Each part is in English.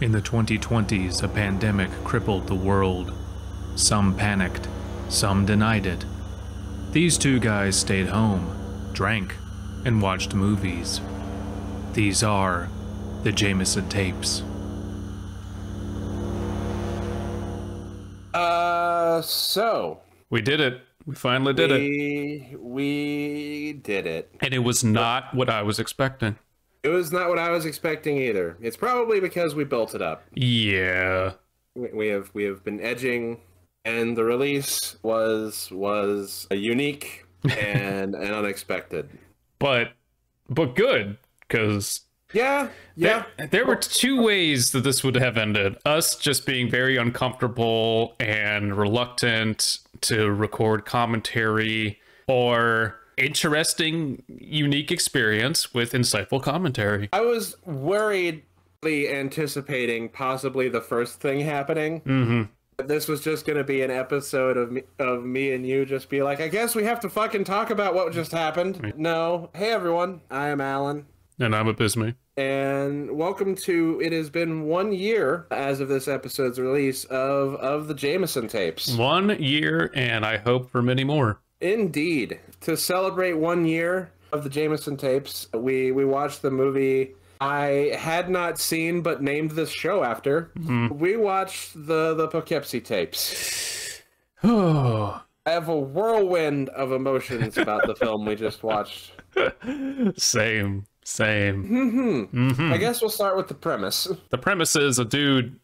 In the 2020s, a pandemic crippled the world. Some panicked, some denied it. These two guys stayed home, drank, and watched movies. These are the Jaymeson Tapes. So we did it. We finally did it. We did it. And it was not what I was expecting. It was not what I was expecting either. It's probably because we built it up. Yeah. We have been edging, and the release was unique and unexpected. But good, because yeah. There were two ways that this would have ended. Us just being very uncomfortable and reluctant to record commentary, or interesting, unique experience with insightful commentary. I was worriedly anticipating possibly the first thing happening. Mm-hmm. This was just going to be an episode of me and you just be like, I guess we have to fucking talk about what just happened. Right. No. Hey, everyone. I am Alan. And I'm Abysmii. And welcome to, it has been 1 year as of this episode's release of the Jaymeson Tapes. 1 year, and I hope for many more. Indeed. To celebrate 1 year of the Jaymeson Tapes, we watched the movie I had not seen but named this show after. Mm-hmm. We watched the Poughkeepsie Tapes. Oh. I have a whirlwind of emotions about the film we just watched. Same. I guess we'll start with the premise. The premise is a dude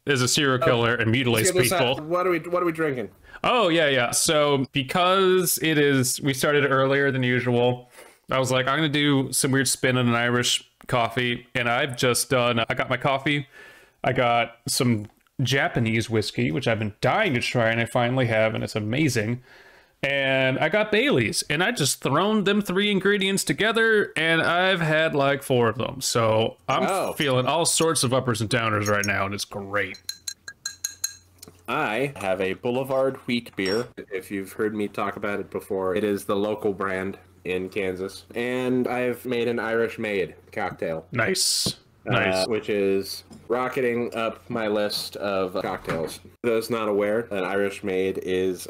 is a serial killer and mutilates people. What are we drinking? Oh, yeah. So because we started earlier than usual, I was like, I'm going to do some weird spin on an Irish coffee. And I got my coffee. I got some Japanese whiskey, which I've been dying to try, and I finally have, and it's amazing. And I got Bailey's, and I just thrown them three ingredients together, and I've had like 4 of them. So I'm feeling all sorts of uppers and downers right now, and it's great. I have a Boulevard wheat beer. If you've heard me talk about it before, it is the local brand in Kansas. And I've made an Irish Maid cocktail. Nice. Which is rocketing up my list of cocktails. For those not aware, an Irish Maid is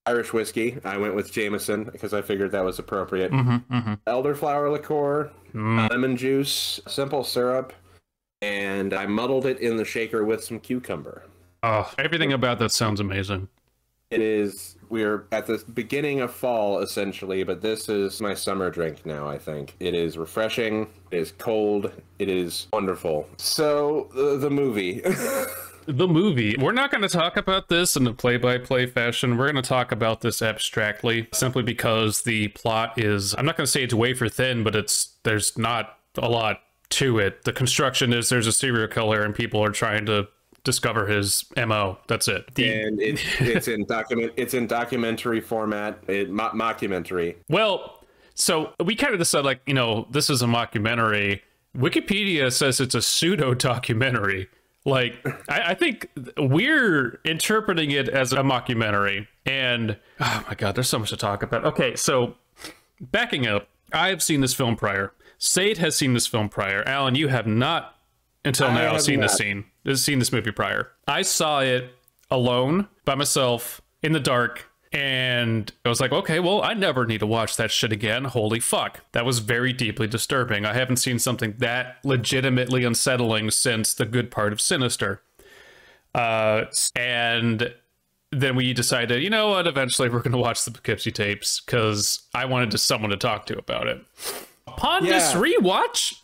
Irish whiskey. I went with Jaymeson because I figured that was appropriate. Elderflower liqueur, lemon juice, simple syrup, and I muddled it in the shaker with some cucumber. Oh, everything about that sounds amazing. It is. We're at the beginning of fall, essentially, but this is my summer drink now, I think. It is refreshing. It is cold. It is wonderful. So, the movie. The movie. We're not going to talk about this in a play-by-play fashion. We're going to talk about this abstractly, simply because the plot is, I'm not going to say it's wafer thin, but there's not a lot to it. The construction is there's a serial killer and people are trying to discover his MO. That's it. And it's in documentary format, mockumentary. Well, so we kind of decided, like, this is a mockumentary. Wikipedia says it's a pseudo-documentary. Like, I think we're interpreting it as a mockumentary. And, oh my God, there's so much to talk about. Okay, so backing up, I have seen this film prior. Sade has seen this film prior. Alan, you have not until now seen this movie prior. I saw it alone, by myself, in the dark. And I was like, okay, well, I never need to watch that shit again. Holy fuck. That was very deeply disturbing. I haven't seen something that legitimately unsettling since The Good Part of Sinister. And then we decided, you know what, eventually we're going to watch the Poughkeepsie Tapes, because I wanted someone to talk to about it. Upon this rewatch,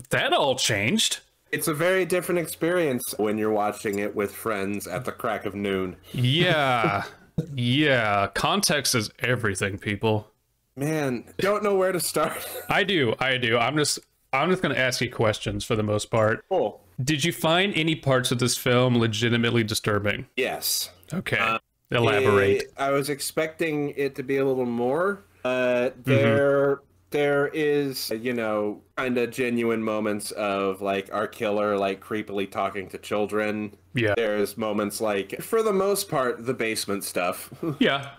that all changed. It's a very different experience when you're watching it with friends at the crack of noon. Yeah. Yeah, context is everything, people. Man, don't know where to start. I do. I'm just going to ask you questions for the most part. Cool. Did you find any parts of this film legitimately distributing? Yes. Okay. Elaborate. I was expecting it to be a little more. There is, kind of genuine moments of, like, our killer, like, creepily talking to children. Yeah. There's moments like, for the most part, the basement stuff. Yeah.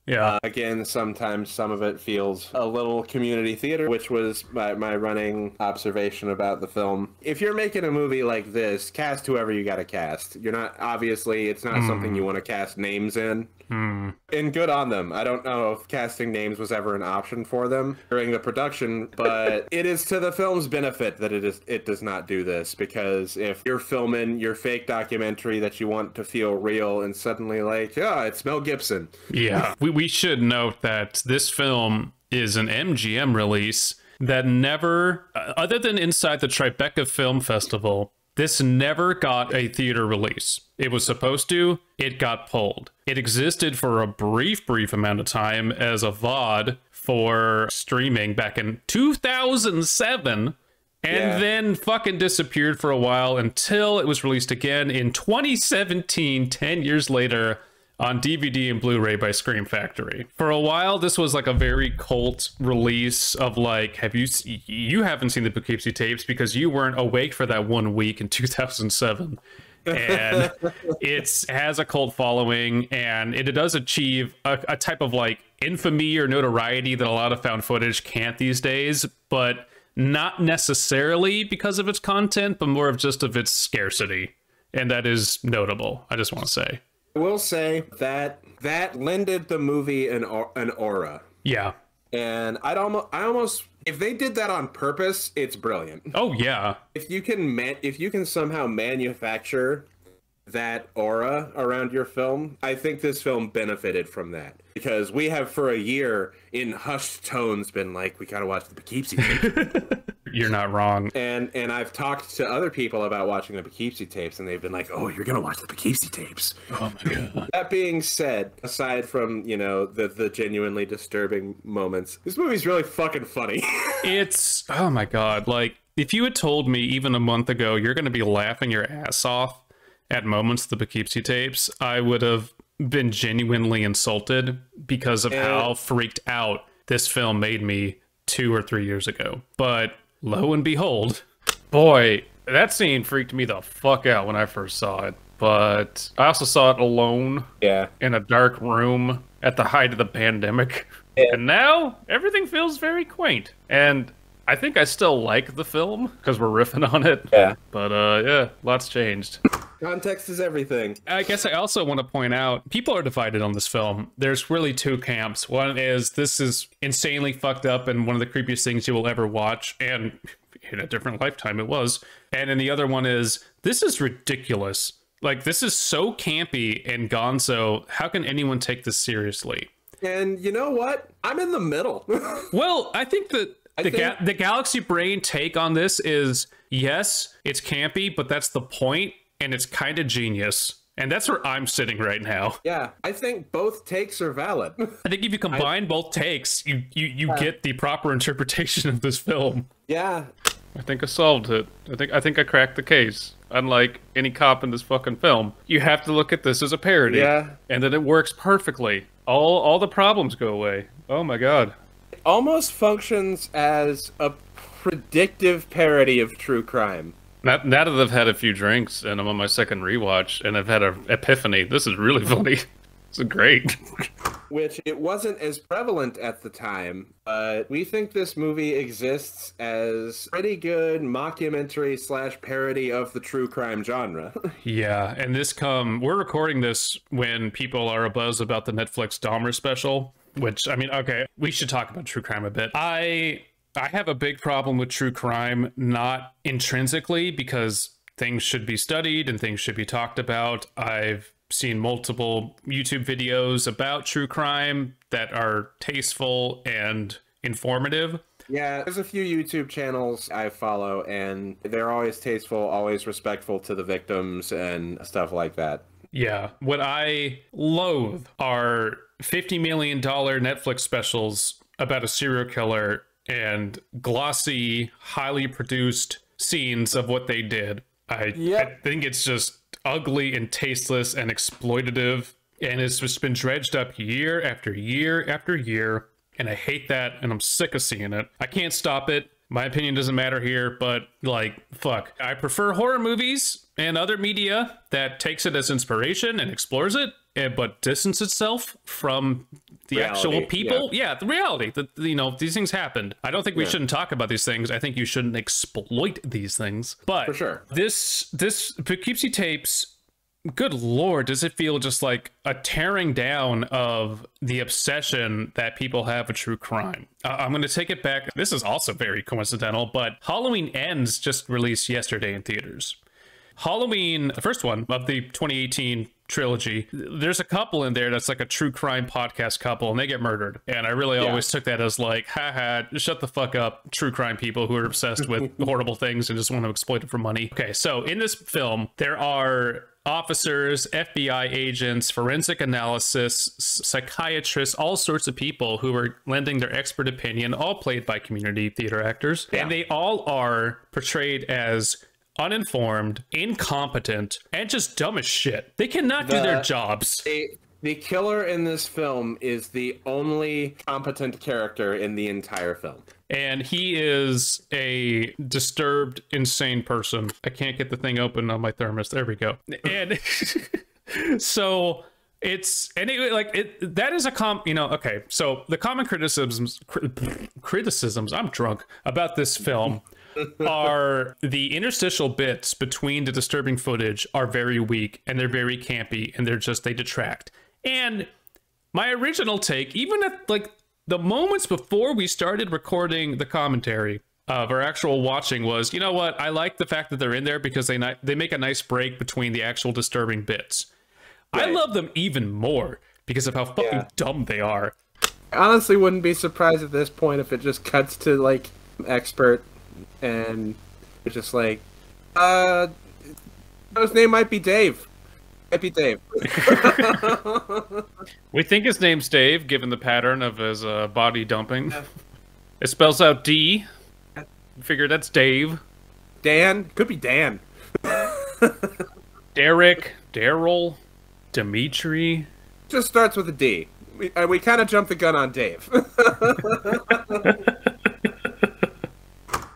Yeah. Again, sometimes some of it feels a little community theater, which was my running observation about the film. If you're making a movie like this, cast whoever you got to cast. You're not, obviously, it's not something you want to cast names in. And good on them. I don't know if casting names was ever an option for them during the production, but it is to the film's benefit that it does not do this, because if you're filming your fake documentary that you want to feel real and suddenly like, yeah, it's Mel Gibson. Yeah. We should note that this film is an MGM release that never, other than inside the Tribeca Film Festival, this never got a theater release. It was supposed to, it got pulled. It existed for a brief amount of time as a VOD for streaming back in 2007, and then fucking disappeared for a while until it was released again in 2017, 10 years later, on DVD and Blu-ray by Scream Factory. For a while, this was like a very cult release of like, you haven't seen the Poughkeepsie Tapes because you weren't awake for that 1 week in 2007. And it has a cult following, and it does achieve a type of like infamy or notoriety that a lot of found footage can't these days, but not necessarily because of its content, but more of just of its scarcity. And that is notable, I just want to say. I will say that lended the movie an aura. Yeah. And I almost if they did that on purpose, it's brilliant. Oh yeah. If you can somehow manufacture that aura around your film, I think this film benefited from that. Because we have for a year in hushed tones been like, we gotta watch the Poughkeepsie Tapes. You're not wrong. And I've talked to other people about watching the Poughkeepsie Tapes, and they've been like, oh, you're gonna watch the Poughkeepsie Tapes. Oh my god. That being said, aside from, you know, the genuinely disturbing moments, this movie's really fucking funny. It's, oh my god, like, if you had told me even a month ago you're gonna be laughing your ass off at moments of the Poughkeepsie Tapes, I would have been genuinely insulted because of how freaked out this film made me 2 or 3 years ago. But lo and behold, boy, that scene freaked me the fuck out when I first saw it. But I also saw it alone in a dark room at the height of the pandemic. And now everything feels very quaint. And I think I still like the film because we're riffing on it. Yeah. But yeah, lots changed. Context is everything. I guess I also want to point out, people are divided on this film. There's really two camps. One is, this is insanely fucked up and one of the creepiest things you will ever watch, and in a different lifetime it was. And then the other one is, this is ridiculous. Like, this is so campy and gonzo. How can anyone take this seriously? And you know what? I'm in the middle. Well, I think that the Galaxy Brain take on this is, yes, it's campy, but that's the point. And it's kind of genius. And that's where I'm sitting right now. Yeah, I think both takes are valid. I think if you combine both takes, you get the proper interpretation of this film. Yeah. I think I solved it. I think I cracked the case. Unlike any cop in this fucking film, you have to look at this as a parody. Yeah. And then it works perfectly. All the problems go away. Oh my god. It almost functions as a predictive parody of true crime. Now that I've had a few drinks and I'm on my second rewatch and I've had an epiphany, this is really funny. It's great. Which it wasn't as prevalent at the time, but we think this movie exists as pretty good mockumentary / parody of the true crime genre. Yeah, and we're recording this when people are abuzz about the Netflix Dahmer special, which, I mean, okay, we should talk about true crime a bit. I have a big problem with true crime, not intrinsically, because things should be studied and things should be talked about. I've seen multiple YouTube videos about true crime that are tasteful and informative. Yeah, there's a few YouTube channels I follow, and they're always tasteful, always respectful to the victims and stuff like that. Yeah, what I loathe are $50 million Netflix specials about a serial killer and glossy, highly produced scenes of what they did. I think it's just ugly and tasteless and exploitative, and it's just been dredged up year after year after year, and I hate that, and I'm sick of seeing it. I can't stop it. My opinion doesn't matter here, but, like, fuck. I prefer horror movies and other media that takes it as inspiration and explores it, but distance itself from the actual people. Yeah, the reality that, you know, these things happened. I don't think we shouldn't talk about these things. I think you shouldn't exploit these things. But for sure, this Poughkeepsie Tapes, good lord, does it feel just like a tearing down of the obsession that people have with true crime. I'm going to take it back. This is also very coincidental, but Halloween Ends just released yesterday in theaters. Halloween, the first one of the 2018 trilogy, there's a couple in there that's like a true crime podcast couple, and they get murdered. And I really always took that as like, haha, shut the fuck up, true crime people who are obsessed with horrible things and just want to exploit it for money. Okay, so in this film, there are officers, FBI agents, forensic analysis, psychiatrists, all sorts of people who are lending their expert opinion, all played by community theater actors. And they all are portrayed as uninformed, incompetent, and just dumb as shit. They cannot do their jobs. The killer in this film is the only competent character in the entire film. And he is a disturbed, insane person. I can't get the thing open on my thermos. There we go. And so it's, and it, like, it, that is a you know, okay. So the common criticisms, I'm drunk, about this film are the interstitial bits between the disturbing footage are very weak, and they're very campy, and they detract. And my original take, even at like the moments before we started recording the commentary of our actual watching, was, you know what, I like the fact that they're in there because they make a nice break between the actual disturbing bits. Right. I love them even more because of how fucking dumb they are. I honestly wouldn't be surprised at this point if it just cuts to like expert and it's just like, his name might be Dave. Might be Dave. We think his name's Dave, given the pattern of his body dumping. It spells out D. Figure that's Dave. Dan? Could be Dan. Derek, Daryl, Dimitri. Just starts with a D. We kind of jumped the gun on Dave.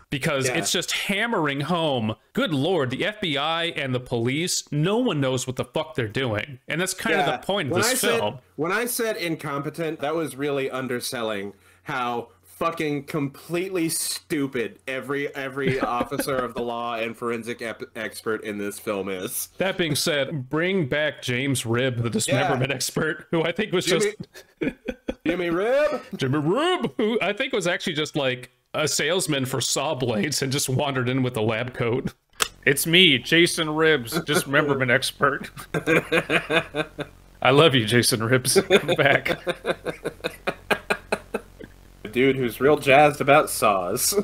Because it's just hammering home, good lord, the FBI and the police, no one knows what the fuck they're doing. And that's kind of the point of this film. When I said incompetent, that was really underselling how fucking completely stupid every officer of the law and forensic expert in this film is. That being said, bring back James Ribb, the dismemberment expert, who I think was Jimmy Ribb? Jimmy Ribb, who I think was actually just like a salesman for saw blades and just wandered in with a lab coat. It's me, Jason Ribbs, dismemberment expert. I love you, Jason Ribbs. Come back. A dude who's real jazzed about saws.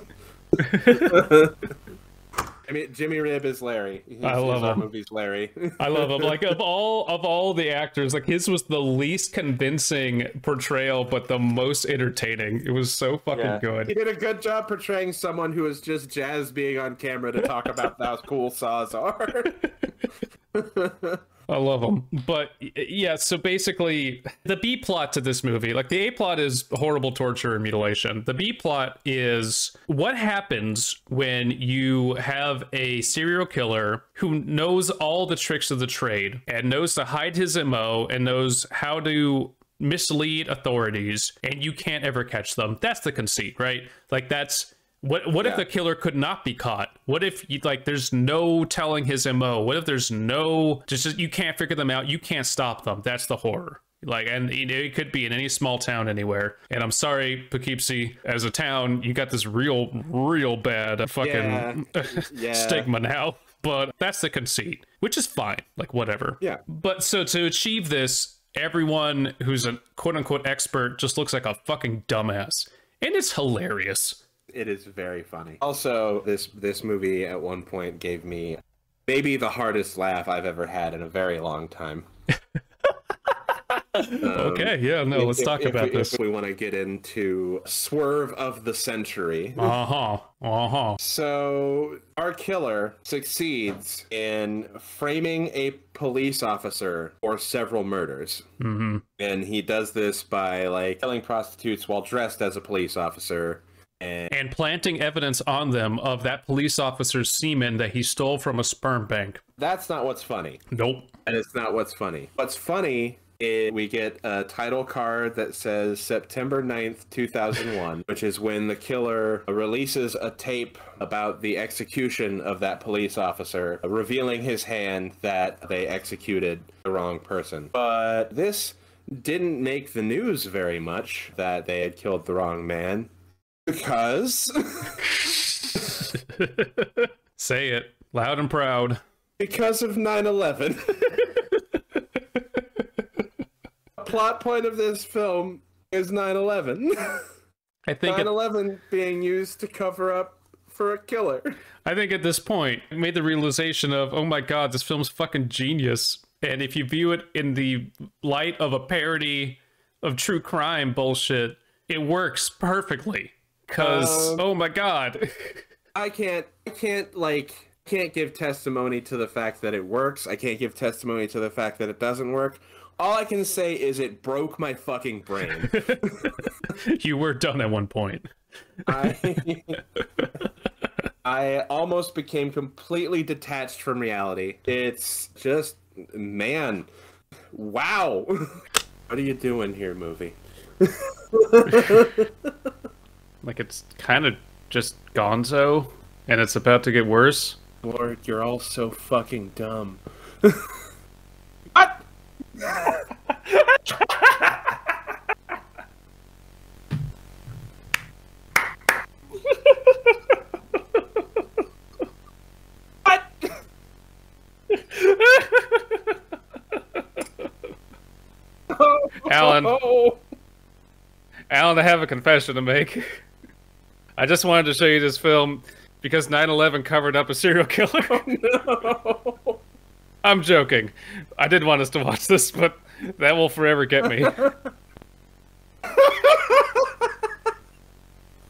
I mean, Jimmy Ribb is Larry. I love him. Movie's Larry. I love him. Like, of all the actors, like, his was the least convincing portrayal, but the most entertaining. It was so fucking good. He did a good job portraying someone who is just jazzed being on camera to talk about how cool saws are. I love them. But yeah, so basically the B plot to this movie, like the A plot is horrible torture and mutilation. The B plot is what happens when you have a serial killer who knows all the tricks of the trade and knows to hide his MO and knows how to mislead authorities, and you can't ever catch them. That's the conceit, right? Like, that's what if the killer could not be caught? What if there's no telling his MO? What if there's no, just you can't figure them out, you can't stop them? That's the horror. Like, and it could be in any small town anywhere. And I'm sorry, Poughkeepsie, as a town, you got this real bad fucking stigma now. But that's the conceit, which is fine. Like, whatever. Yeah. But so to achieve this, everyone who's a quote-unquote expert just looks like a fucking dumbass. And it's hilarious. It is very funny. Also, this movie at one point gave me maybe the hardest laugh I've ever had in a very long time. Okay, yeah, no, let's talk about this. If we want to get into swerve of the century. So our killer succeeds in framing a police officer for several murders. Mm-hmm. And he does this by like killing prostitutes while dressed as a police officer. And planting evidence on them of that police officer's semen that he stole from a sperm bank. That's not what's funny. Nope. And it's not what's funny. What's funny We get a title card that says September 9th, 2001, which is when the killer releases a tape about the execution of that police officer, revealing his hand that they executed the wrong person. But this didn't make the news very much that they had killed the wrong man, because... Say it loud and proud. Because of 9/11. Plot point of this film is 9/11. I think 9/11 being used to cover up for a killer. I think at this point, I made the realization of, oh my god, this film's fucking genius. And if you view it in the light of a parody of true crime bullshit, it works perfectly. Cause oh my god. I can't give testimony to the fact that it works. I can't give testimony to the fact that it doesn't work. All I can say is it broke my fucking brain. You were done at one point. I almost became completely detached from reality. It's just, man, wow. What are you doing here, movie? Like, it's kind of just gonzo, and it's about to get worse. Lord, you're all so fucking dumb. Alan, I have a confession to make. I just wanted to show you this film because 9/11 covered up a serial killer. Oh, no. I'm joking. I did want us to watch this, but that will forever get me.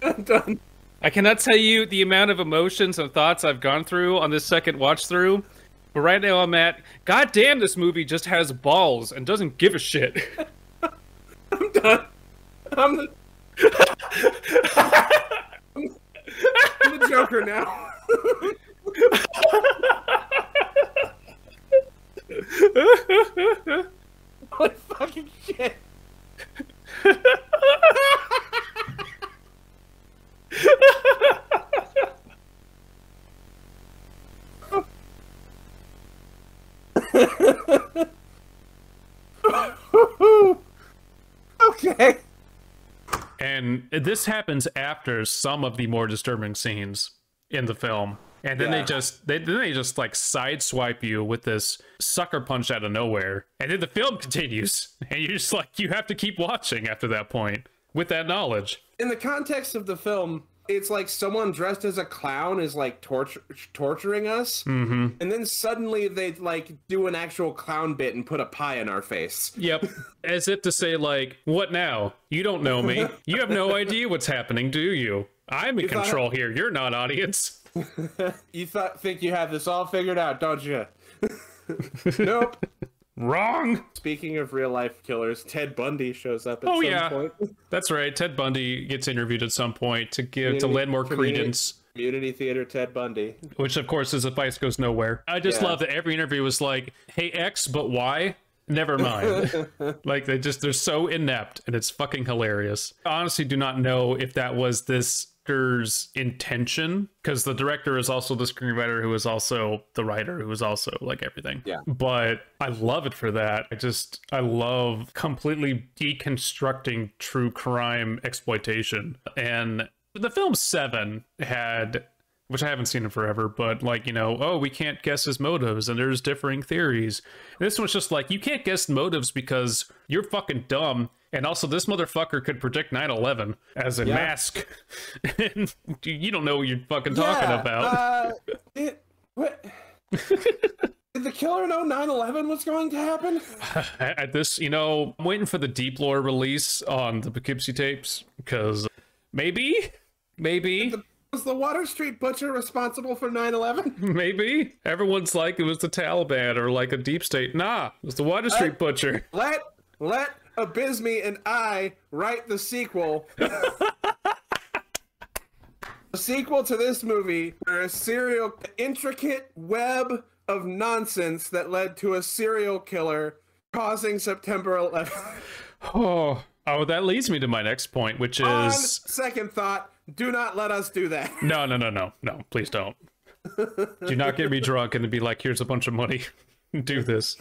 I'm done. I cannot tell you the amount of emotions and thoughts I've gone through on this second watch through, but right now I'm at, god damn, this movie just has balls and doesn't give a shit. I'm done. I'm the Joker now. Holy fucking shit. Okay. And this happens after some of the more disturbing scenes in the film. And then they just like sideswipe you with this sucker punch out of nowhere. And then the film continues. And you're just like, you have to keep watching after that point with that knowledge. In the context of the film, it's like someone dressed as a clown is like torturing us. Mm-hmm. And then suddenly they like do an actual clown bit and put a pie in our face. Yep. As if to say like, what now? You don't know me. You have no idea what's happening, do you? I'm in control here. You're not audience. You think you have this all figured out, don't you? Nope. Wrong. Speaking of real life killers, Ted Bundy shows up at some point. That's right. Ted Bundy gets interviewed at some point to lend more credence. Community theater Ted Bundy. Which of course is advice goes nowhere. I just love that every interview was like, hey X, but why? Never mind. Like they're so inept and it's fucking hilarious. I honestly do not know if that was this director's intention, because the director is also the screenwriter who is also the writer who is also like everything. Yeah. But I love it for that. I love completely deconstructing true crime exploitation. And the film Seven had, which I haven't seen in forever, but like, you know, oh, we can't guess his motives and there's differing theories. And this one's just like, you can't guess motives because you're fucking dumb. And also this motherfucker could predict 9/11 as a mask. And you don't know what you're fucking talking about. What? Did the killer know 9/11 was going to happen? At this, you know, I'm waiting for the deep lore release on the Poughkeepsie Tapes, because maybe. Was the Water Street Butcher responsible for 9/11? Maybe. Everyone's like, it was the Taliban or like a deep state. Nah, it was the Water Street Butcher. Let Abysmii and I write the sequel. The sequel to this movie, where a intricate web of nonsense that led to a serial killer causing September 11th. Oh, that leads me to my next point, which is... On second thought, do not let us do that. No, please don't. Do not get me drunk and be like, here's a bunch of money. Do this.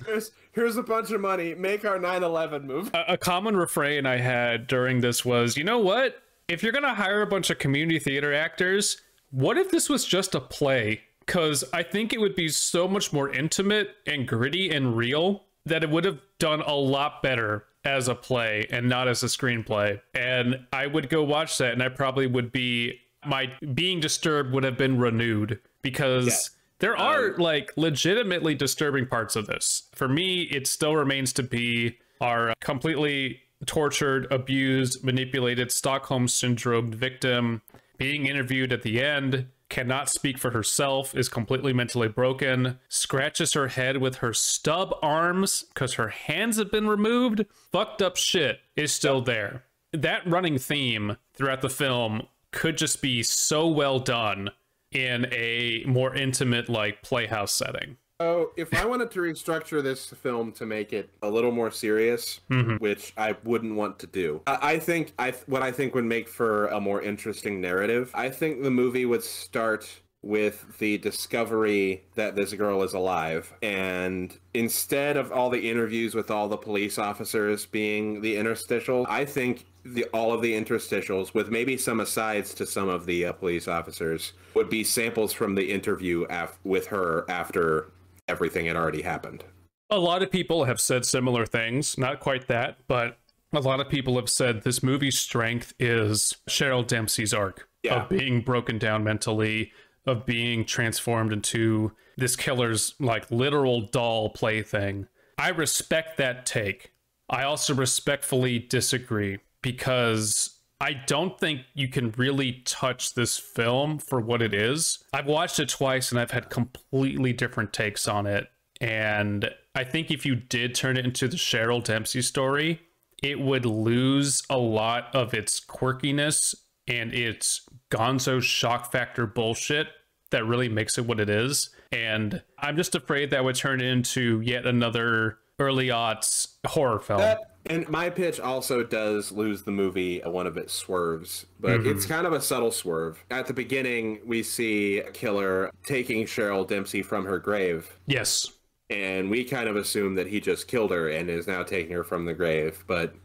Here's a bunch of money. Make our 9/11 movie. A common refrain I had during this was, you know what? If you're going to hire a bunch of community theater actors, what if this was just a play? Because I think it would be so much more intimate and gritty and real that it would have done a lot better as a play and not as a screenplay. And I would go watch that, and I probably would be... my being disturbed would have been renewed, because there are like legitimately disturbing parts of this. For me, it still remains to be our completely tortured, abused, manipulated Stockholm syndrome victim being interviewed at the end, cannot speak for herself, is completely mentally broken, scratches her head with her stub arms because her hands have been removed. Fucked up shit is still there. That running theme throughout the film could just be so well done in a more intimate, like, playhouse setting. Oh, if I wanted to restructure this film to make it a little more serious, which I wouldn't want to do, I think what I think would make for a more interesting narrative, I think the movie would start with the discovery that this girl is alive, and instead of all the interviews with all the police officers being the interstitial, I think all of the interstitials, with maybe some asides to some of the police officers, would be samples from the interview with her after everything had already happened. A lot of people have said similar things, not quite that, but a lot of people have said this movie's strength is Cheryl Dempsey's arc of being broken down mentally, of being transformed into this killer's like literal doll plaything. I respect that take. I also respectfully disagree, because I don't think you can really touch this film for what it is. I've watched it twice and I've had completely different takes on it. And I think if you did turn it into the Cheryl Dempsey story, it would lose a lot of its quirkiness and its gonzo shock factor bullshit that really makes it what it is. And I'm just afraid that would turn it into yet another early aughts horror film. And my pitch also does lose the movie one of its swerves, but it's kind of a subtle swerve. At the beginning, we see a killer taking Cheryl Dempsey from her grave. Yes. And we kind of assume that he just killed her and is now taking her from the grave, but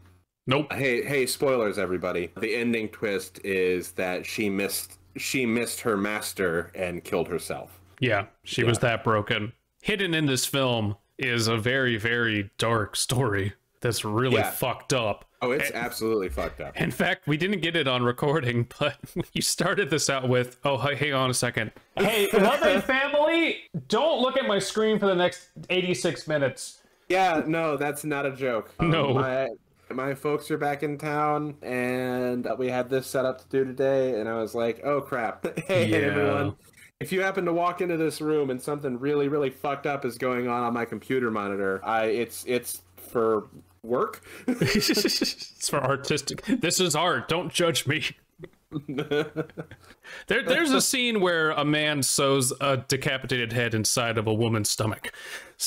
nope. Hey, spoilers, everybody. The ending twist is that she missed her master and killed herself. Yeah, she was that broken. Hidden in this film is a very, very dark story that's really fucked up. Oh, it's absolutely fucked up. In fact, we didn't get it on recording, but you started this out with, oh, hang on a second. Hey, loving family, don't look at my screen for the next 86 minutes. Yeah, no, that's not a joke. No. My folks are back in town, and we had this set up to do today, and I was like, oh, crap. Hey, everyone. If you happen to walk into this room and something really, really fucked up is going on my computer monitor, it's for work. It's for artistic. This is art. Don't judge me. There's a scene where a man sews a decapitated head inside of a woman's stomach.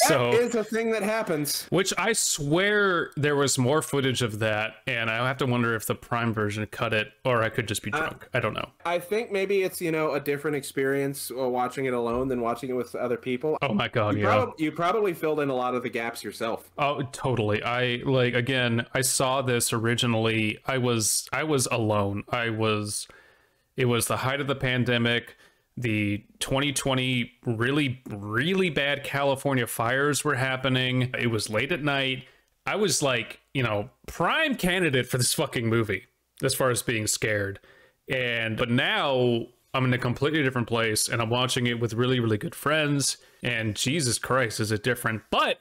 That is a thing that happens. Which I swear there was more footage of that, and I have to wonder if the Prime version cut it, or I could just be drunk. I don't know. I think maybe it's, a different experience watching it alone than watching it with other people. Oh my god, you probably filled in a lot of the gaps yourself. Oh, totally. I saw this originally. I was alone. It was the height of the pandemic. The 2020 really, really bad California fires were happening. It was late at night. I was like, prime candidate for this fucking movie as far as being scared. But now I'm in a completely different place, and I'm watching it with really, really good friends. And Jesus Christ, is it different? But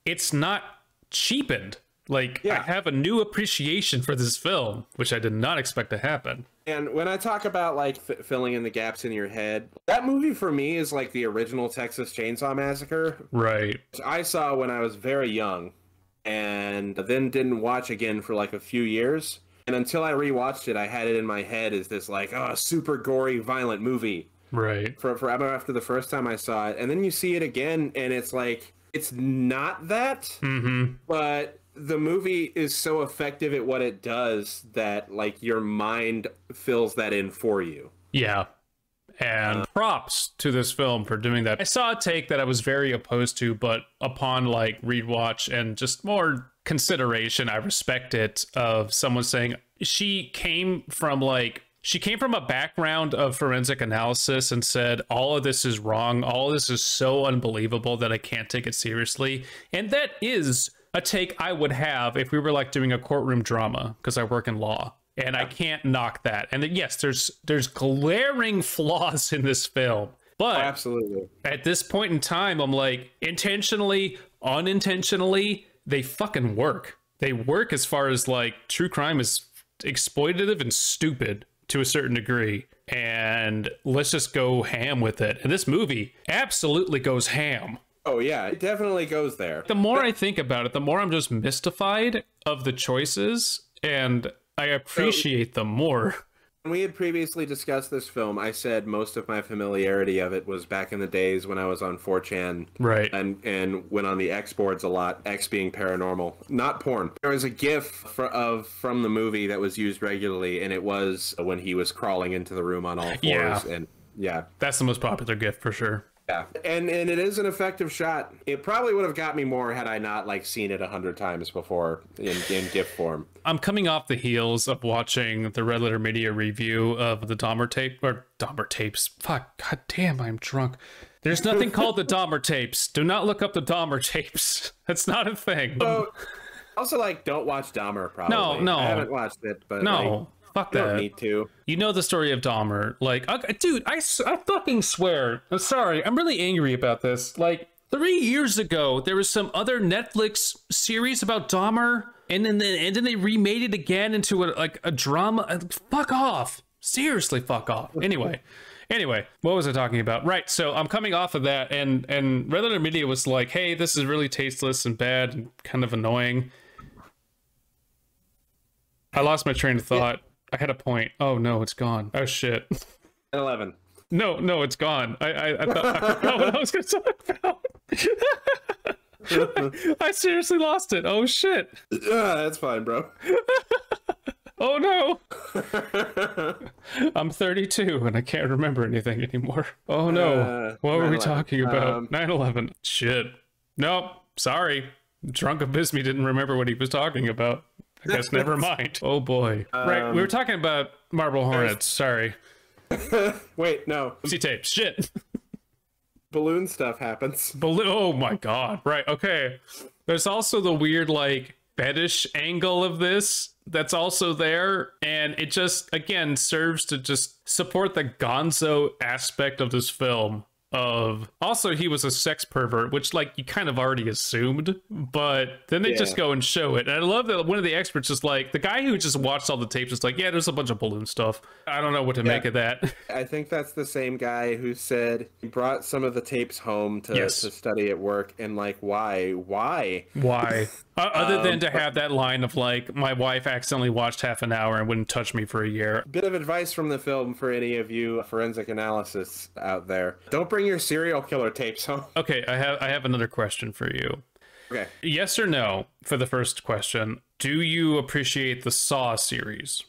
it's not cheapened. I have a new appreciation for this film, which I did not expect to happen. And when I talk about filling in the gaps in your head, that movie for me is like the original Texas Chainsaw Massacre. Right. Which I saw when I was very young and then didn't watch again for a few years. And until I rewatched it, I had it in my head as this super gory, violent movie. Right. Forever after the first time I saw it. And then you see it again and it's like, It's not that, but the movie is so effective at what it does that like your mind fills that in for you. Yeah. And props to this film for doing that. I saw a take that I was very opposed to, but upon like rewatch and just more consideration, I respect it, of someone saying she came from a background of forensic analysis and said, all of this is wrong. All of this is so unbelievable that I can't take it seriously. And that is a take I would have if we were like doing a courtroom drama, because I work in law. And I can't knock that. And yes, there's glaring flaws in this film. But absolutely, at this point in time, I'm like, intentionally, unintentionally, they fucking work. They work as far as like true crime is exploitative and stupid to a certain degree. And let's just go ham with it. And this movie absolutely goes ham. Oh yeah, it definitely goes there. The more I think about it, the more I'm just mystified of the choices, and I appreciate them more. When we had previously discussed this film, I said most of my familiarity of it was back in the days when I was on 4chan. Right. And went on the X boards a lot, X being paranormal, not porn. There was a GIF from the movie that was used regularly, and it was when he was crawling into the room on all fours. Yeah. And yeah. That's the most popular GIF for sure. Yeah, and it is an effective shot. It probably would have got me more had I not like seen it 100 times before in GIF form. I'm coming off the heels of watching the Red Letter Media review of the Dahmer tapes. Fuck, god damn, I'm drunk. There's nothing called the Dahmer tapes. Do not look up the Dahmer tapes. That's not a thing. So, also, like, don't watch Dahmer. Probably. No, I haven't watched it, but no. Like, fuck that. Don't need to. You know the story of Dahmer. Like, dude, I fucking swear. I'm sorry. I'm really angry about this. Like, 3 years ago, there was some other Netflix series about Dahmer, and then they remade it again into a drama. Fuck off. Seriously, fuck off. Anyway, what was I talking about? Right, so I'm coming off of that, and Red Letter Media was like, hey, this is really tasteless and bad and kind of annoying. I lost my train of thought. Yeah. I had a point. Oh no, it's gone. Oh shit. 11. No, it's gone. I thought I forgot what I was going to talk about. I seriously lost it. Oh shit. That's fine, bro. Oh no. I'm 32 and I can't remember anything anymore. Oh no. What were we talking about? 9/11. Shit. Nope. Sorry. Drunk Abysmii didn't remember what he was talking about. I guess never mind. Oh boy. Right, we were talking about Marble Hornets. Sorry. Wait, no. Poughkeepsie Tapes. Shit. Balloon stuff happens. Oh my god. Right, okay. There's also the weird, like, fetish angle of this that's also there, and it just, again, serves to just support the gonzo aspect of this film. Of also, he was a sex pervert, which like you kind of already assumed, but then they just go and show it. And I love that one of the experts is like, the guy who just watched all the tapes is like, yeah, there's a bunch of balloon stuff. I don't know what to make of that. I think that's the same guy who said he brought some of the tapes home to study at work, and like, why other than to have that line of like, my wife accidentally watched half an hour and wouldn't touch me for a year. Bit of advice from the film for any of you forensic analysts out there: don't bring your serial killer tapes home. Okay, I have another question for you. Okay. Yes or no for the first question. Do you appreciate the Saw series?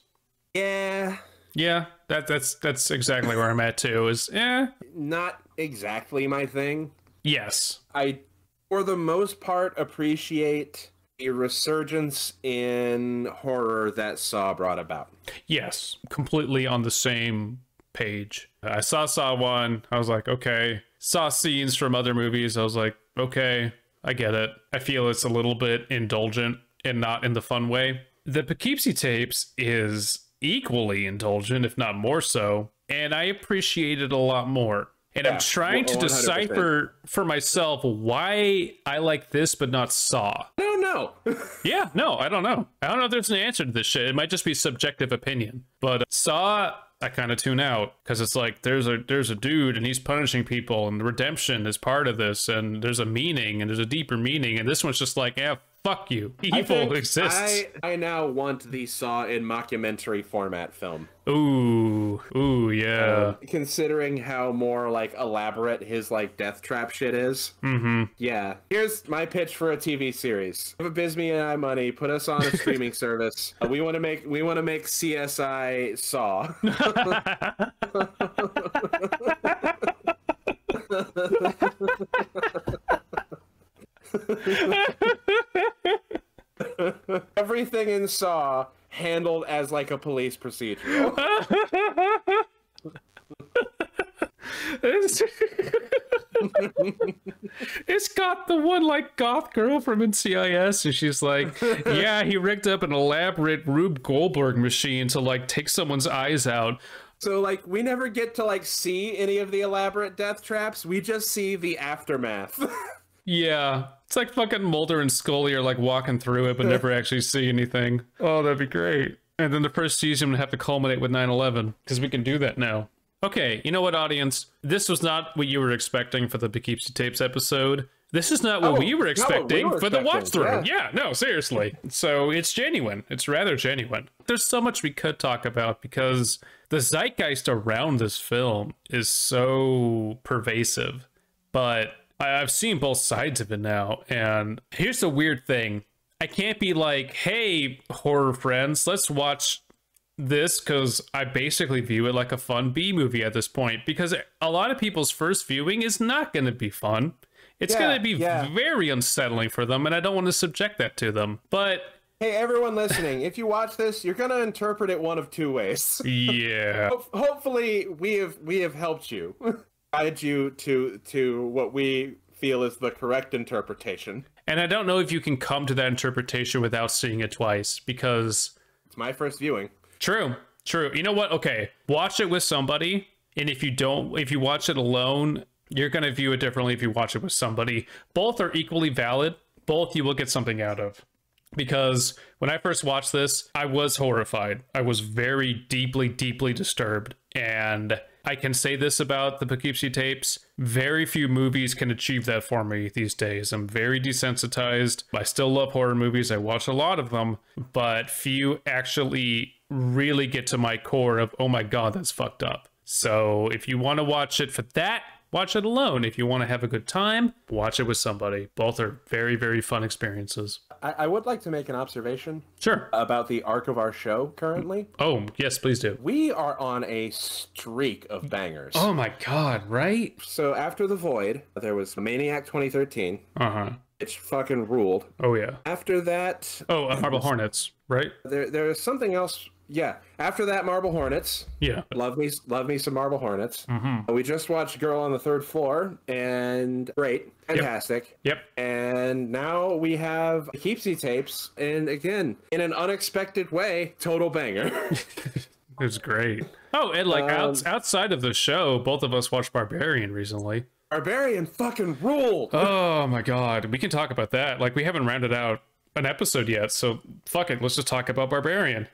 Yeah. Yeah, that's exactly where I'm at too. Not exactly my thing. Yes. I, for the most part, appreciate a resurgence in horror that Saw brought about. Yes, completely on the same page. I saw Saw 1, I was like, okay. Saw scenes from other movies, I was like, okay, I get it. I feel it's a little bit indulgent and not in the fun way. The Poughkeepsie Tapes is equally indulgent, if not more so, and I appreciate it a lot more. And I'm trying to decipher for myself why I like this but not Saw. I don't know. Yeah, no, I don't know. I don't know if there's an answer to this shit. It might just be subjective opinion. But Saw I kind of tune out because it's like there's a dude and he's punishing people and redemption is part of this and there's a meaning and there's a deeper meaning, and this one's just like, yeah, fuck you, evil exists. I now want the Saw in mockumentary format film. Ooh, yeah. Considering how more like elaborate his like death trap shit is. Yeah. Here's my pitch for a TV series. Give Abysmii and I money, put us on a streaming service. We want to make CSI Saw. Everything in Saw handled as like a police procedural. It's got the one like goth girl from NCIS, and she's like, yeah, he rigged up an elaborate Rube Goldberg machine to like take someone's eyes out. So like we never get to like see any of the elaborate death traps. We just see the aftermath. Yeah, it's like fucking Mulder and Scully are like walking through it but never actually see anything. Oh, that'd be great. And then the first season would have to culminate with 9/11 because we can do that now. Okay, you know what, audience? This was not what you were expecting for the Poughkeepsie Tapes episode. This is not what we were expecting for the watch through. Yeah, no, seriously. So it's genuine. It's rather genuine. There's so much we could talk about because the zeitgeist around this film is so pervasive. But I've seen both sides of it now. And here's the weird thing. I can't be like, hey, horror friends, let's watch this, because I basically view it like a fun B movie at this point, because a lot of people's first viewing is not going to be fun. It's going to be very unsettling for them, and I don't want to subject that to them. But hey, everyone listening, if you watch this, you're going to interpret it one of two ways. Yeah. Hopefully we have helped you, guide you to what we feel is the correct interpretation. And I don't know if you can come to that interpretation without seeing it twice, because it's my first viewing. True. You know what? Okay, watch it with somebody, and if you watch it alone, you're going to view it differently if you watch it with somebody. Both are equally valid. Both you will get something out of. Because when I first watched this, I was horrified. I was very deeply, deeply disturbed. And I can say this about the Poughkeepsie Tapes: very few movies can achieve that for me these days. I'm very desensitized. I still love horror movies. I watch a lot of them, but few actually really get to my core of, oh my God, that's fucked up. So if you want to watch it for that, watch it alone. If you want to have a good time, watch it with somebody. Both are very, very fun experiences. I would like to make an observation. Sure. About the arc of our show currently. Oh, yes, please do. We are on a streak of bangers. Oh my God, right? So after The Void, there was Maniac 2013. Uh-huh. It's fucking ruled. Oh, yeah. After that... Oh, Marble Hornets, right? There is something else... Yeah, after that, Marble Hornets. Yeah. Love me some Marble Hornets. Mm-hmm. We just watched Girl on the Third Floor, and great. Fantastic. Yep. And now we have Poughkeepsie Tapes, and again, in an unexpected way, total banger. It was great. Oh, and like outside of the show, both of us watched Barbarian recently. Barbarian fucking ruled! Oh my God, we can talk about that. Like, we haven't rounded out an episode yet, so fuck it, let's just talk about Barbarian.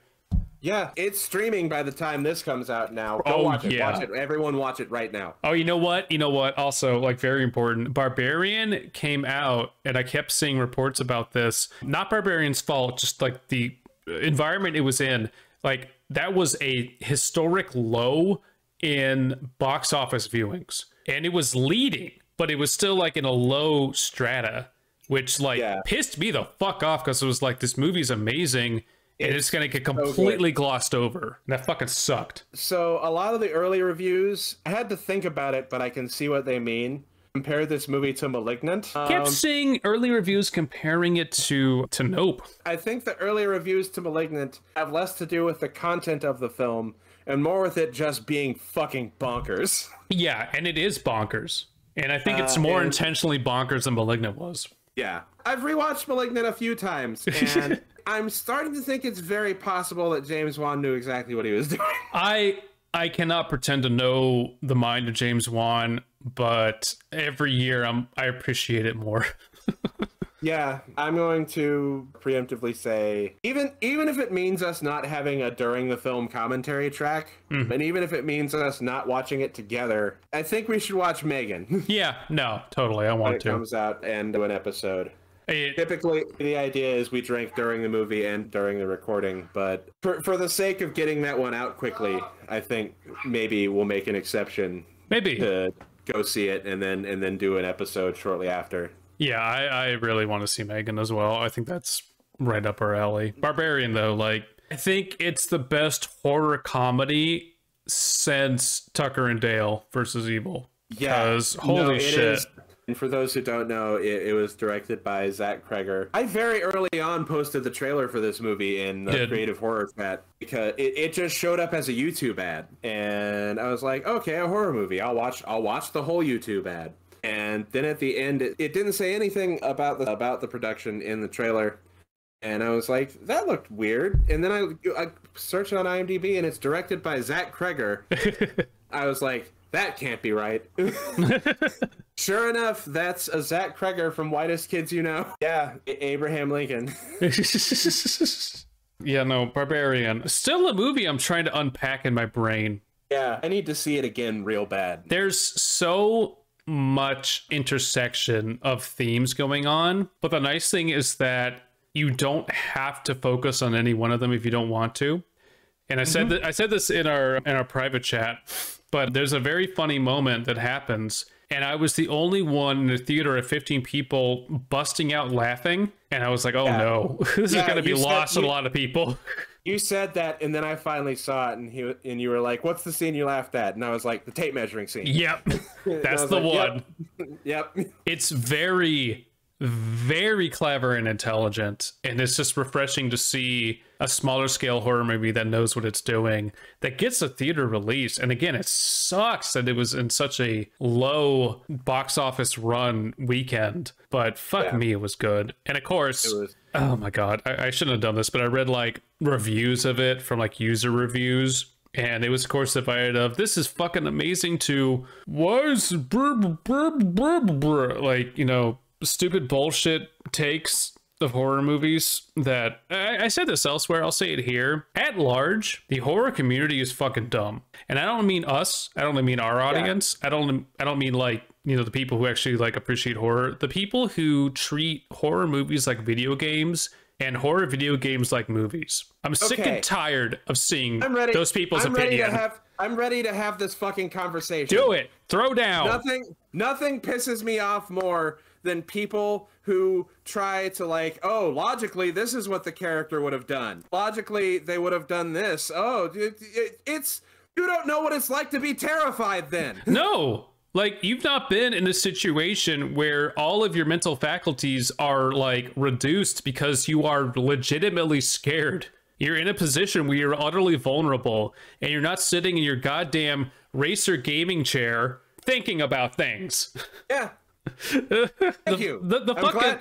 Yeah, it's streaming by the time this comes out now. Go watch it. Watch it. Everyone watch it right now. Oh, you know what? Also, like, very important. Barbarian came out, and I kept seeing reports about this. Not Barbarian's fault, just like the environment it was in. Like, that was a historic low in box office viewings. And it was leading, but it was still like in a low strata, which like pissed me the fuck off, because it was like, this movie's amazing. And it's going to get completely glossed over. That fucking sucked. So a lot of the early reviews, I had to think about it, but I can see what they mean. Compare this movie to Malignant. Kept seeing early reviews comparing it to Nope. I think the early reviews to Malignant have less to do with the content of the film and more with it just being fucking bonkers. Yeah, and it is bonkers. And I think it's more intentionally bonkers than Malignant was. Yeah. I've rewatched Malignant a few times, and I'm starting to think it's very possible that James Wan knew exactly what he was doing. I cannot pretend to know the mind of James Wan, but every year I appreciate it more. Yeah, I'm going to preemptively say, even if it means us not having a during the film commentary track, and even if it means us not watching it together, I think we should watch Megan. Yeah, no, totally. I want when it to. comes out and do an episode. It, Typically, the idea is we drink during the movie and during the recording, but for the sake of getting that one out quickly, I think maybe we'll make an exception. maybe. To go see it and then do an episode shortly after. Yeah, I really want to see Megan as well. I think that's right up our alley. Barbarian, though, like, I think it's the best horror comedy since Tucker and Dale versus Evil. Yeah. Because, holy shit. Is. And for those who don't know, it was directed by Zach Kreger. I very early on posted the trailer for this movie in the Creative Horror Chat because it just showed up as a YouTube ad, and I was like, okay, a horror movie. I'll watch the whole YouTube ad. And then at the end, it didn't say anything about the production in the trailer, and I was like, that looked weird. And then I searched on IMDb, and it's directed by Zach Kreger. I was like, that can't be right. Sure enough, that's a Zach Kreger from Whitest Kids You Know. Yeah, Abraham Lincoln. Yeah, no, Barbarian. Still a movie I'm trying to unpack in my brain. Yeah, I need to see it again real bad. There's so much intersection of themes going on, but the nice thing is that you don't have to focus on any one of them if you don't want to. And I said that I said this in our private chat, but there's a very funny moment that happens, and I was the only one in the theater of 15 people busting out laughing, and I was like, oh no, this is going to be lost on a lot of people. You said that, and then I finally saw it, and you were like, what's the scene you laughed at? And I was like, the tape measuring scene. Yep, that's the one. Yep. It's very, very clever and intelligent, and it's just refreshing to see a smaller scale horror movie that knows what it's doing, that gets a theater release. And again, it sucks that it was in such a low box office run weekend, but fuck me, it was good. And of course, oh my god, I shouldn't have done this, but I read like reviews of it from like user reviews, and it was of course divided of this is fucking amazing to was like, you know, stupid bullshit takes of horror movies that I said this elsewhere, I'll say it here. At large, the horror community is fucking dumb. And I don't mean us, I don't mean our audience. I don't mean like, you know, the people who actually like appreciate horror. The people who treat horror movies like video games and horror video games like movies. I'm sick and tired of seeing those people's opinion. I'm ready to have this fucking conversation. Do it. Throw down. Nothing pisses me off more than people who try to like, oh, logically, this is what the character would have done. Logically, they would have done this. Oh, it's you don't know what it's like to be terrified then. No. Like, you've not been in a situation where all of your mental faculties are like reduced because you are legitimately scared. You're in a position where you're utterly vulnerable and you're not sitting in your goddamn racer gaming chair thinking about things. Yeah. Thank you.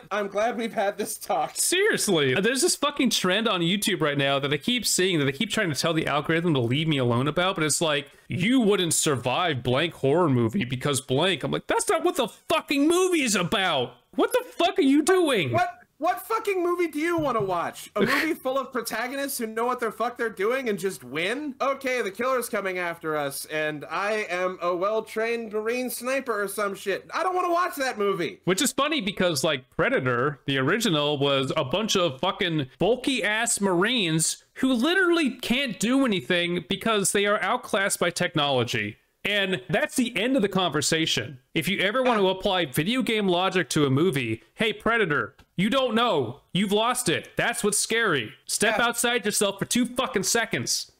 I'm glad we've had this talk. Seriously, there's this fucking trend on YouTube right now that I keep seeing, that I keep trying to tell the algorithm to leave me alone about, but it's like, you wouldn't survive blank horror movie because blank. I'm like, that's not what the fucking movie is about. What the fuck are you doing? What fucking movie do you want to watch? A movie full of protagonists who know what the fuck they're doing and just win? Okay, the killer's coming after us, and I am a well-trained Marine sniper or some shit. I don't want to watch that movie. Which is funny because, like, Predator, the original, was a bunch of fucking bulky-ass Marines who literally can't do anything because they are outclassed by technology. And that's the end of the conversation. If you ever want to apply video game logic to a movie, hey, Predator, you don't know. You've lost it. That's what's scary. Step outside yourself for 2 fucking seconds.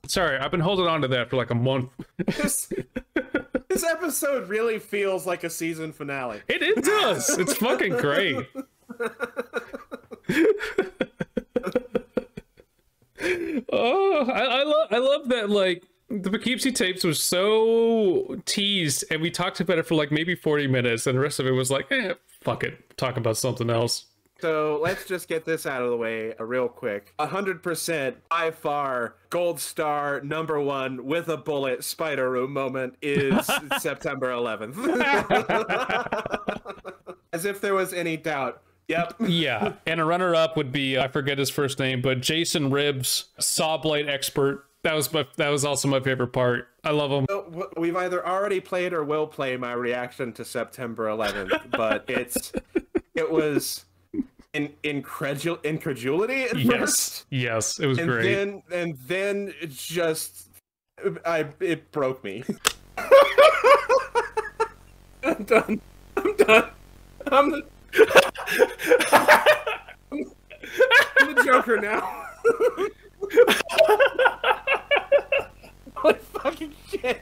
Sorry, I've been holding on to that for like a month. This episode really feels like a season finale. It does. It's fucking great. Oh, I love that, like, the Poughkeepsie Tapes was so teased, and we talked about it for like maybe 40 minutes, and the rest of it was like, fuck it, talk about something else. So let's just get this out of the way real quick. 100% by far gold star #1 with a bullet spider room moment is September 11th. As if there was any doubt. Yep. Yeah, and a runner-up would be, I forget his first name, but Jason Ribs, saw blade expert. That was also my favorite part. I love him. So, we've either already played or will play my reaction to September 11th, but it was incredulity at first. Yes, it was great. And then it just it broke me. I'm done. I'm the Joker now. Holy fucking shit.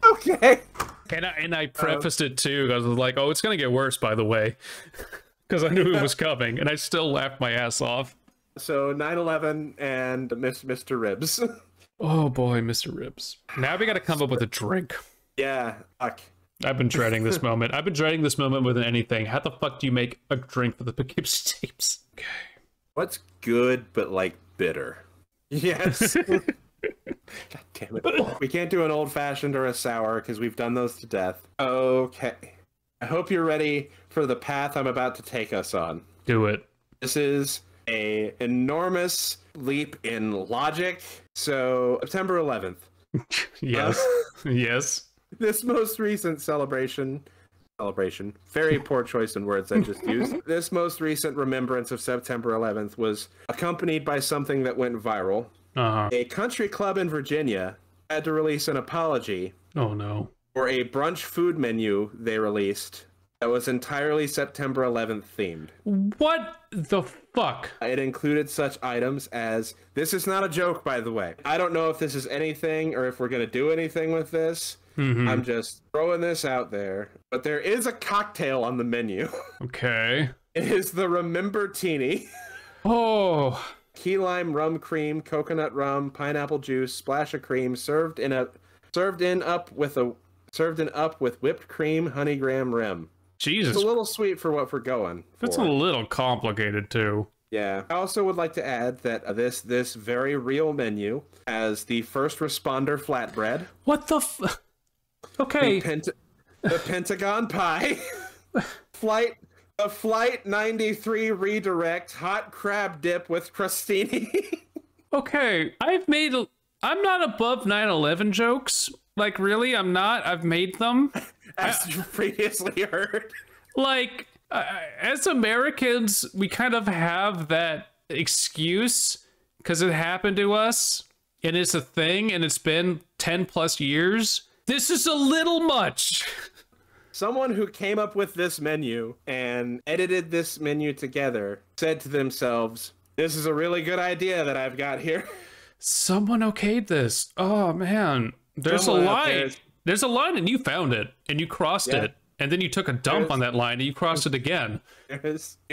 Okay. And I prefaced it too. I was like, oh, it's gonna get worse, by the way. Because I knew it was coming, and I still laughed my ass off. So 9/11 and Mr. Ribs. Oh boy, Mr. Ribs. Now we gotta come up with a drink. Yeah, fuck. I've been dreading this moment. I've been dreading this moment more than anything. How the fuck do you make a drink for the Poughkeepsie Tapes? Okay. What's good but like bitter? Yes. God damn it. We can't do an old fashioned or a sour because we've done those to death. Okay. I hope you're ready for the path I'm about to take us on. Do it. This is an enormous leap in logic. So, September 11th. Yes. Yes. This most recent celebration, very poor choice in words I just used. This most recent remembrance of September 11th was accompanied by something that went viral. A country club in Virginia had to release an apology. Oh no. For a brunch food menu they released that was entirely September 11th themed. What the fuck? It included such items as, this is not a joke, by the way. I don't know if this is anything or if we're going to do anything with this. I'm just throwing this out there. But there is a cocktail on the menu. Okay. It is the Remember Teeny. Oh. Key lime rum cream, coconut rum, pineapple juice, splash of cream, served in up with whipped cream, honey graham rim. Jesus. It's a little sweet for what we're going for. That's a little complicated too. Yeah. I also would like to add that this very real menu has the first responder flatbread. What the Okay. The Pentagon pie. Flight 93 redirect hot crab dip with crostini. Okay. I'm not above 9/11 jokes. Like, really? I'm not. I've made them. As you previously heard. Like, as Americans, we kind of have that excuse because it happened to us and it's a thing and it's been 10 plus years. This is a little much. Someone who came up with this menu and edited this menu together said to themselves, this is a really good idea that I've got here. Someone okayed this. Oh, man. There's a line. There's a line and you found it and you crossed it. And then you took a dump on that line and you crossed it again. You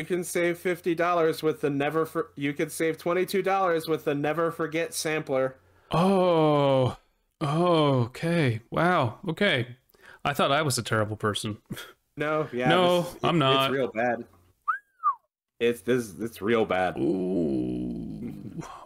can save $50 with the you could save $22 with the never forget sampler. Oh, okay. Wow. Okay. I thought I was a terrible person. No, yeah. No, I'm not. It's real bad. It's real bad. Ooh.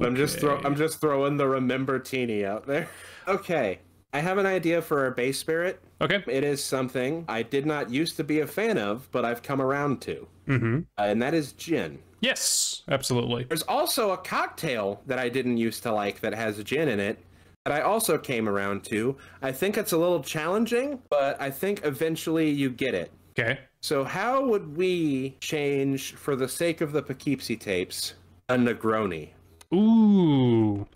Okay. I'm just throwing the Remember Teeny out there. Okay. I have an idea for our base spirit. Okay. It is something I did not used to be a fan of, but I've come around to. And that is gin. Yes, absolutely. There's also a cocktail that I didn't used to like that has gin in it that I also came around to. I think it's a little challenging, but I think eventually you get it. Okay. So how would we change, for the sake of the Poughkeepsie Tapes, a Negroni? Ooh,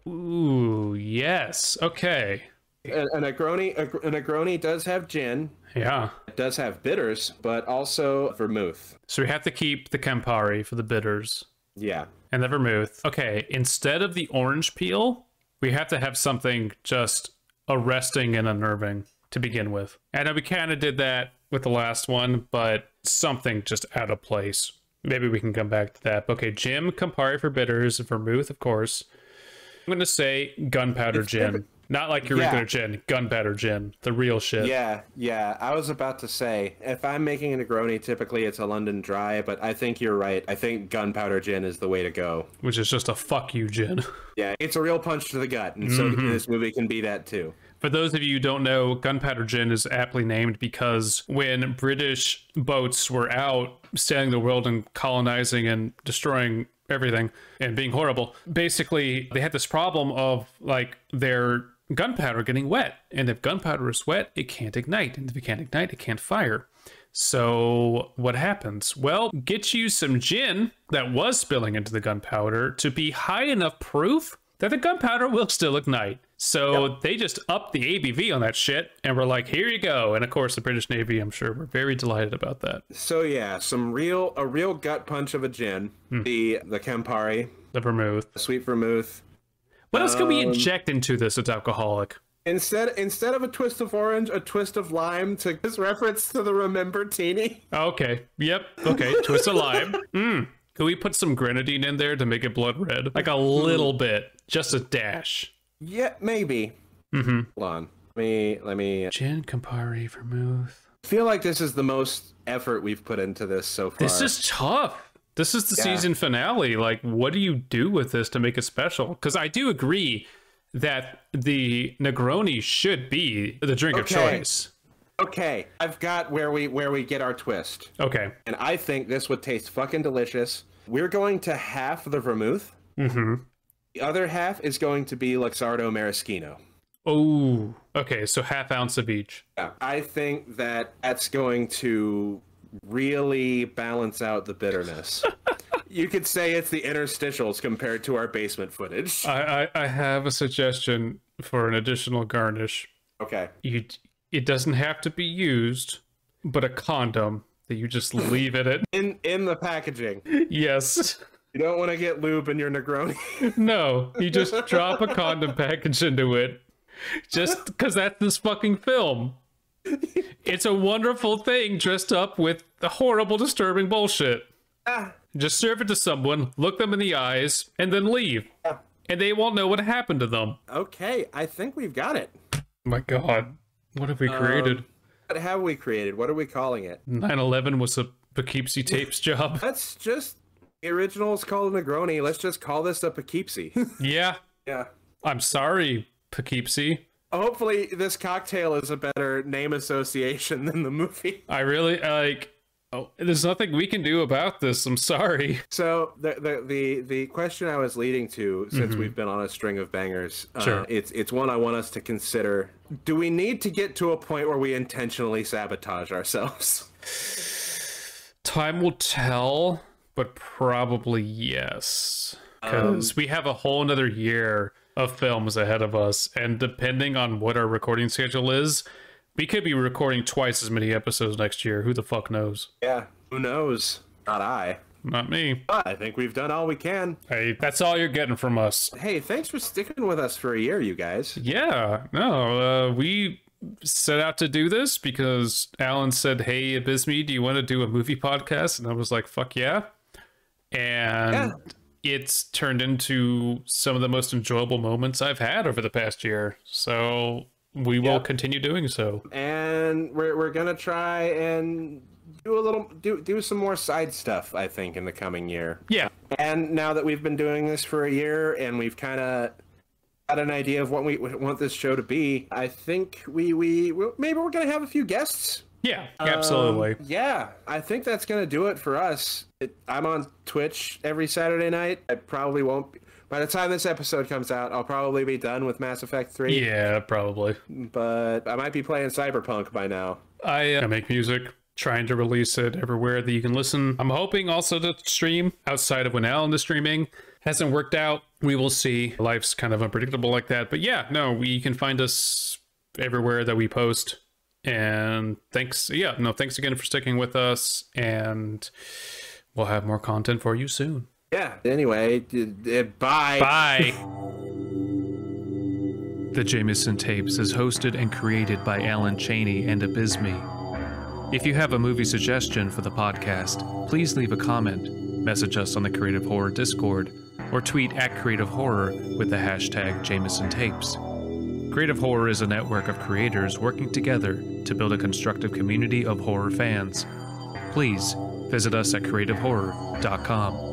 yes. Okay. A Negroni does have gin. Yeah. It does have bitters, but also vermouth. So we have to keep the Campari for the bitters. Yeah. And the vermouth. Okay, instead of the orange peel, we have to have something just arresting and unnerving to begin with. I know we kind of did that with the last one, but something just out of place. Maybe we can come back to that. Okay, Jim, Campari for bitters, vermouth, of course. I'm going to say gunpowder gin. Not like your regular gin, gunpowder gin, the real shit. Yeah. I was about to say, if I'm making a Negroni, typically it's a London Dry, but I think you're right. I think gunpowder gin is the way to go. Which is just a fuck you gin. Yeah, it's a real punch to the gut, and so this movie can be that too. For those of you who don't know, gunpowder gin is aptly named because when British boats were out sailing the world and colonizing and destroying everything and being horrible, basically they had this problem of like their gunpowder getting wet, and if gunpowder is wet, it can't ignite, and if it can't ignite, it can't fire. So what happens? Well, get you some gin that was spilling into the gunpowder to be high enough proof that the gunpowder will still ignite. So they just upped the ABV on that shit and were like, here you go. And of course the British Navy, I'm sure, were very delighted about that. So yeah, a real gut punch of a gin. The Campari, the vermouth, sweet vermouth. What else can we inject into this that's alcoholic? Instead of a twist of orange, a twist of lime, to this reference to the Remember-tini. Okay. Yep. Okay. Twist of lime. Can we put some grenadine in there to make it blood red? Like a little bit. Just a dash. Yeah, maybe. Hold on. Let me... Gin, Campari, vermouth. I feel like this is the most effort we've put into this so far. This is tough. This is the season finale. Like, what do you do with this to make it special? Because I do agree that the Negroni should be the drink of choice. Okay, I've got where we get our twist. Okay. And I think this would taste fucking delicious. We're going to half the vermouth. The other half is going to be Luxardo Maraschino. Oh, okay, so half ounce of each. Yeah, I think that's going to really balance out the bitterness. You could say it's the interstitials compared to our basement footage. I have a suggestion for an additional garnish. Okay. It doesn't have to be used, but a condom that you just leave it in the packaging. Yes. You don't want to get lube in your Negroni. No, you just drop a condom package into it. Just because that's this fucking film. It's a wonderful thing dressed up with the horrible, disturbing bullshit. Just serve it to someone, look them in the eyes, and then leave. And they won't know what happened to them. Okay, I think we've got it. My God, what have we created? What have we created? What are we calling it? 9/11 was a Poughkeepsie Tapes job. That's just... The original is called a Negroni. Let's just call this a Poughkeepsie. Yeah. Yeah. I'm sorry, Poughkeepsie. Hopefully this cocktail is a better name association than the movie. I really there's nothing we can do about this. I'm sorry. So the question I was leading to, since we've been on a string of bangers, sure. It's one I want us to consider. Do we need to get to a point where we intentionally sabotage ourselves? Time will tell. But probably yes, because we have a whole another year of films ahead of us, and depending on what our recording schedule is, we could be recording twice as many episodes next year. Who the fuck knows? Yeah, who knows? Not I. Not me. But I think we've done all we can. Hey, that's all you're getting from us. Hey, thanks for sticking with us for a year, you guys. Yeah, no, we set out to do this because Alan said, hey, Abysmii, do you want to do a movie podcast? And I was like, fuck yeah. And it's turned into some of the most enjoyable moments I've had over the past year. So we will continue doing so. And we're gonna try and do some more side stuff, I think, in the coming year. Yeah. And now that we've been doing this for a year and we've kind of got an idea of what we want this show to be, I think we maybe we're gonna have a few guests. Yeah, absolutely. Yeah, I think that's going to do it for us. I'm on Twitch every Saturday night. I probably won't be. By the time this episode comes out, I'll probably be done with Mass Effect 3. Yeah, probably. But I might be playing Cyberpunk by now. I make music, trying to release it everywhere that you can listen. I'm hoping also to stream outside of when Alan is streaming. Hasn't worked out. We will see. Life's kind of unpredictable like that. But yeah, no, you can find us everywhere that we post. And thanks again for sticking with us, and we'll have more content for you soon. Yeah, anyway, bye. Bye. The Jaymeson Tapes is hosted and created by Alan Cheney and Abysmii. If you have a movie suggestion for the podcast, please leave a comment, message us on the Creative Horror Discord, or tweet @Creative Horror with the hashtag Jaymeson Tapes. Creative Horror is a network of creators working together to build a constructive community of horror fans. Please visit us at creativehorror.com.